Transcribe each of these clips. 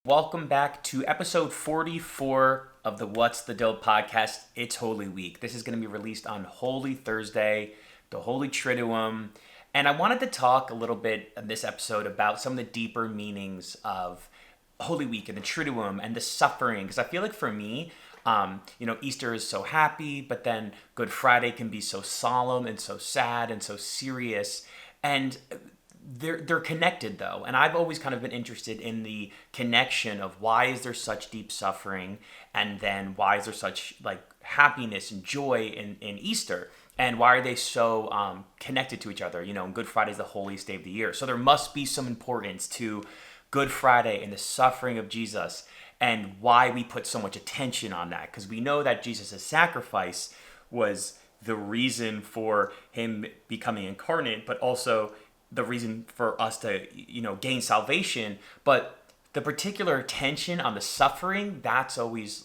Welcome back to episode 44 of the What's the Dill podcast. It's Holy Week. This is going to be released on Holy Thursday, the Holy Triduum. And I wanted to talk a little bit in this episode about some of the deeper meanings of Holy Week and the Triduum and the suffering. Because I feel like for me, Easter is so happy, but then Good Friday can be so solemn and so sad and so serious. And they're connected though, and I've always kind of been interested in the connection of why is there such deep suffering, and then why is there such like happiness and joy in Easter, and why are they so connected to each other? Good Friday is the holiest day of the year, so there must be some importance to Good Friday and the suffering of Jesus, and why we put so much attention on that, because we know that Jesus' sacrifice was the reason for him becoming incarnate, but also the reason for us to, gain salvation. But the particular attention on the suffering, that's always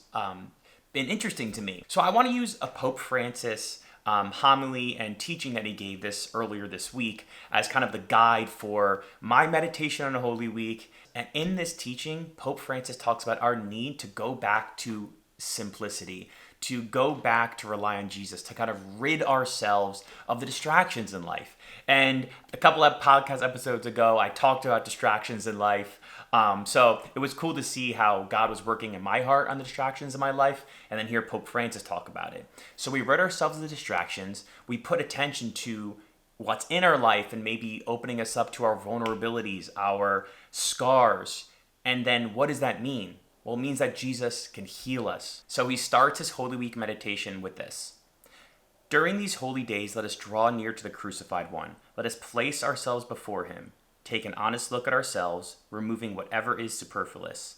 been interesting to me. So I want to use a Pope Francis homily and teaching that he gave this earlier this week as kind of the guide for my meditation on a Holy Week. And in this teaching, Pope Francis talks about our need to go back to simplicity, to go back to rely on Jesus, to kind of rid ourselves of the distractions in life. And a couple of podcast episodes ago, I talked about distractions in life. So it was cool to see how God was working in my heart on the distractions in my life, and then hear Pope Francis talk about it. So we rid ourselves of the distractions, we put attention to what's in our life and maybe opening us up to our vulnerabilities, our scars. And then what does that mean? Well, it means that Jesus can heal us. So he starts his Holy Week meditation with this. During these holy days, let us draw near to the crucified one. Let us place ourselves before him. Take an honest look at ourselves, removing whatever is superfluous.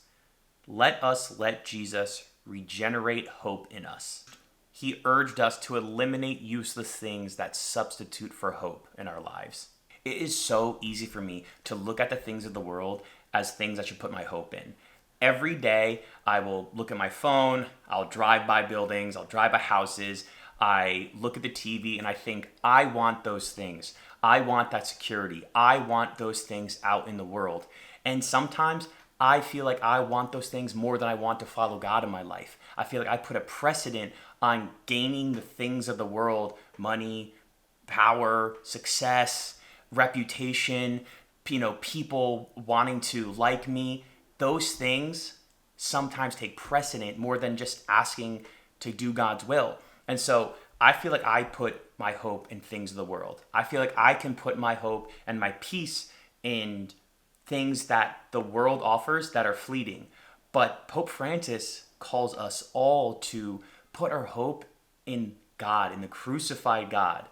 Let Jesus regenerate hope in us. He urged us to eliminate useless things that substitute for hope in our lives. It is so easy for me to look at the things of the world as things I should put my hope in. Every day, I will look at my phone, I'll drive by buildings, I'll drive by houses, I look at the TV and I think, I want those things. I want that security. I want those things out in the world. And sometimes I feel like I want those things more than I want to follow God in my life. I feel like I put a precedent on gaining the things of the world, money, power, success, reputation, people wanting to like me. Those things sometimes take precedent more than just asking to do God's will. And so I feel like I put my hope in things of the world. I feel like I can put my hope and my peace in things that the world offers that are fleeting. But Pope Francis calls us all to put our hope in God, in the crucified God.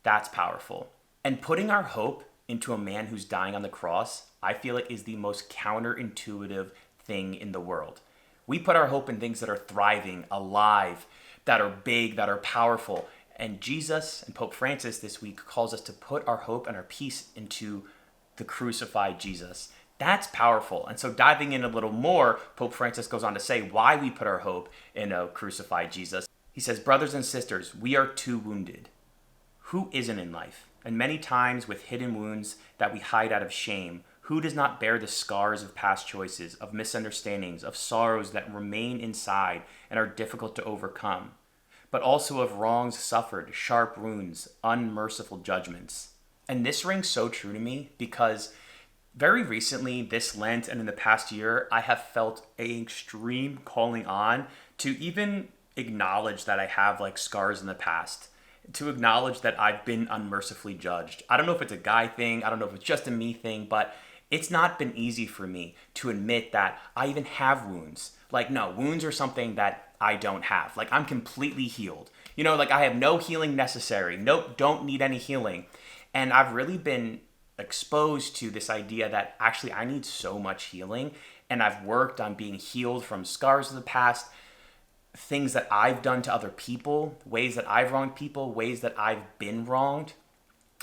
That's powerful. And putting our hope into a man who's dying on the cross, I feel like is the most counterintuitive thing in the world. We put our hope in things that are thriving, alive, that are big, that are powerful. And Jesus and Pope Francis this week calls us to put our hope and our peace into the crucified Jesus. That's powerful. And so diving in a little more, Pope Francis goes on to say why we put our hope in a crucified Jesus. He says, brothers and sisters, we are too wounded. Who isn't in life? And many times with hidden wounds that we hide out of shame, who does not bear the scars of past choices, of misunderstandings, of sorrows that remain inside and are difficult to overcome, but also of wrongs suffered, sharp wounds, unmerciful judgments? And this rings so true to me because very recently, this Lent and in the past year, I have felt an extreme calling on to even acknowledge that I have like scars in the past, to acknowledge that I've been unmercifully judged. I don't know if it's a guy thing, I don't know if it's just a me thing, but it's not been easy for me to admit that I even have wounds. Like, no, wounds are something that I don't have. Like, I'm completely healed. Like I have no healing necessary. Nope, don't need any healing. And I've really been exposed to this idea that actually I need so much healing. And I've worked on being healed from scars of the past, things that I've done to other people, ways that I've wronged people, ways that I've been wronged.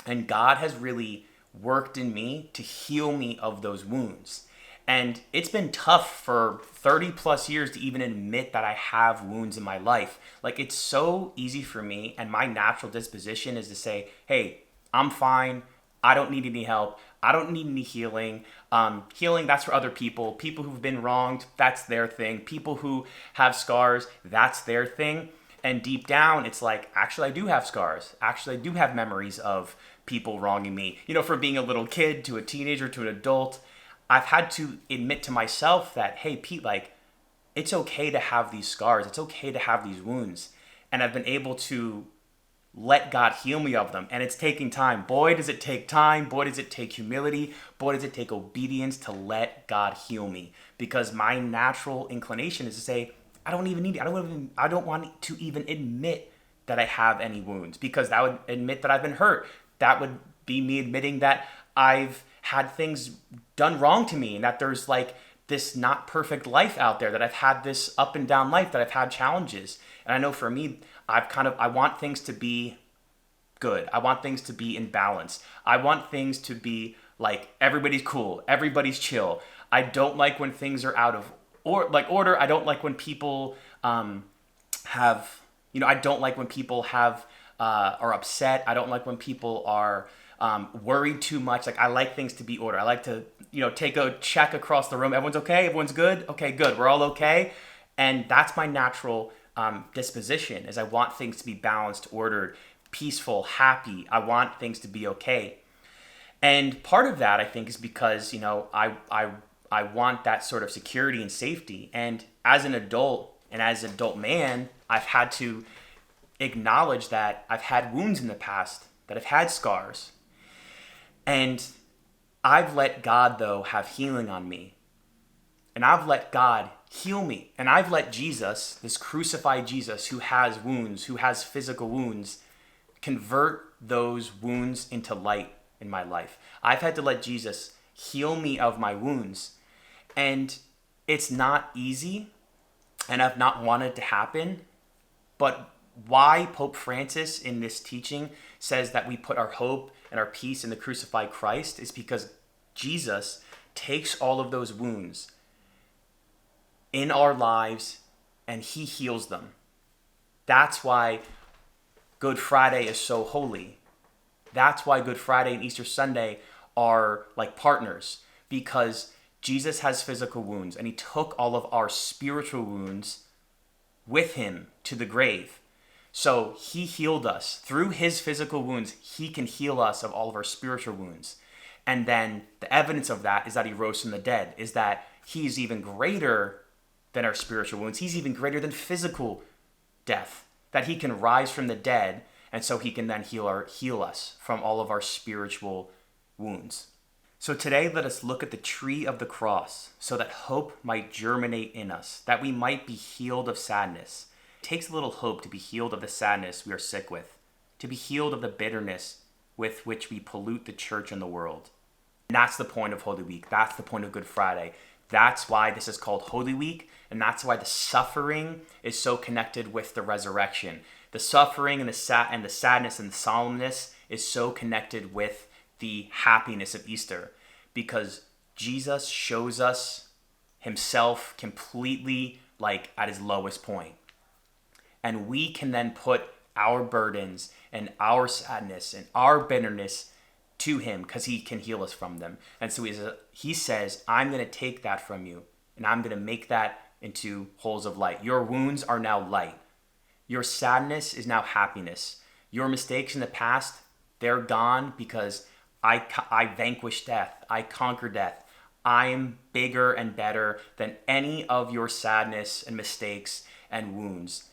And God has really worked in me to heal me of those wounds. And it's been tough for 30 plus years to even admit that I have wounds in my life. Like, it's so easy for me, and my natural disposition is to say, hey, I'm fine. I don't need any help. I don't need any healing. Healing, that's for other people. People who've been wronged, that's their thing. People who have scars, that's their thing. And deep down, it's like, actually, I do have scars. Actually, I do have memories of people wronging me. From being a little kid to a teenager to an adult, I've had to admit to myself that, hey, Pete, like, it's okay to have these scars. It's okay to have these wounds. And I've been able to let God heal me of them. And it's taking time. Boy, does it take time. Boy, does it take humility. Boy, does it take obedience to let God heal me. Because my natural inclination is to say, I don't even need it. I don't want to even admit that I have any wounds, because that would admit that I've been hurt. That would be me admitting that I've had things done wrong to me, and that there's like this not perfect life out there, that I've had this up and down life, that I've had challenges. And I know for me, I want things to be good. I want things to be in balance. I want things to be like everybody's cool, everybody's chill. I don't like when things are out of order. I don't like when people have, I don't like when people are upset. I don't like when people are worried too much. Like, I like things to be order. I like to, take a check across the room. Everyone's okay? Everyone's good? Okay, good. We're all okay. And that's my natural disposition, is I want things to be balanced, ordered, peaceful, happy. I want things to be okay. And part of that, I think, is because, I want that sort of security and safety. And as an adult and as an adult man, I've had to acknowledge that I've had wounds in the past, that I've had scars. And I've let God, though, have healing on me. And I've let God heal me. And I've let Jesus, this crucified Jesus who has wounds, who has physical wounds, convert those wounds into light in my life. I've had to let Jesus heal me of my wounds. And it's not easy, and I've not wanted to happen. But why Pope Francis in this teaching says that we put our hope and our peace in the crucified Christ is because Jesus takes all of those wounds in our lives and he heals them. That's why Good Friday is so holy. That's why Good Friday and Easter Sunday are like partners, because Jesus has physical wounds and he took all of our spiritual wounds with him to the grave. So he healed us. Through his physical wounds, he can heal us of all of our spiritual wounds. And then the evidence of that is that he rose from the dead, is that he's even greater than our spiritual wounds. He's even greater than physical death, that he can rise from the dead, and so he can then heal us from all of our spiritual wounds. So today, let us look at the tree of the cross so that hope might germinate in us, that we might be healed of sadness. It takes a little hope to be healed of the sadness we are sick with, to be healed of the bitterness with which we pollute the church and the world. And that's the point of Holy Week. That's the point of Good Friday. That's why this is called Holy Week, and that's why the suffering is so connected with the resurrection. The suffering and the sadness and the solemnness is so connected with the happiness of Easter, because Jesus shows us himself completely like at his lowest point. And we can then put our burdens and our sadness and our bitterness to him, because he can heal us from them. And so he says, I'm going to take that from you and I'm going to make that into holes of light. Your wounds are now light. Your sadness is now happiness. Your mistakes in the past, they're gone, because I vanquished death. I conquered death. I am bigger and better than any of your sadness and mistakes and wounds.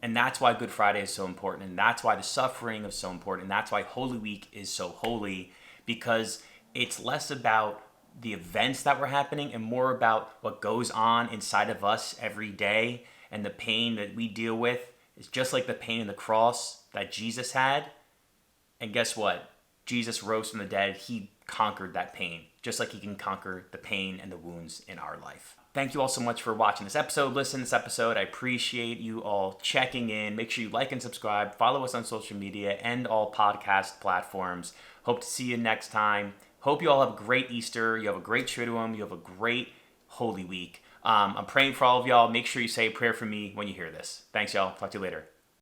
And that's why Good Friday is so important. And that's why the suffering is so important. And that's why Holy Week is so holy, because it's less about the events that were happening and more about what goes on inside of us every day. And the pain that we deal with is just like the pain in the cross that Jesus had. And guess what? Jesus rose from the dead. He conquered that pain, just like he can conquer the pain and the wounds in our life. Thank you all so much for watching this episode. Listen to this episode. I appreciate you all checking in. Make sure you like and subscribe. Follow us on social media and all podcast platforms. Hope to see you next time. Hope you all have a great Easter. You have a great Triduum. You have a great Holy Week. I'm praying for all of y'all. Make sure you say a prayer for me when you hear this. Thanks, y'all. Talk to you later.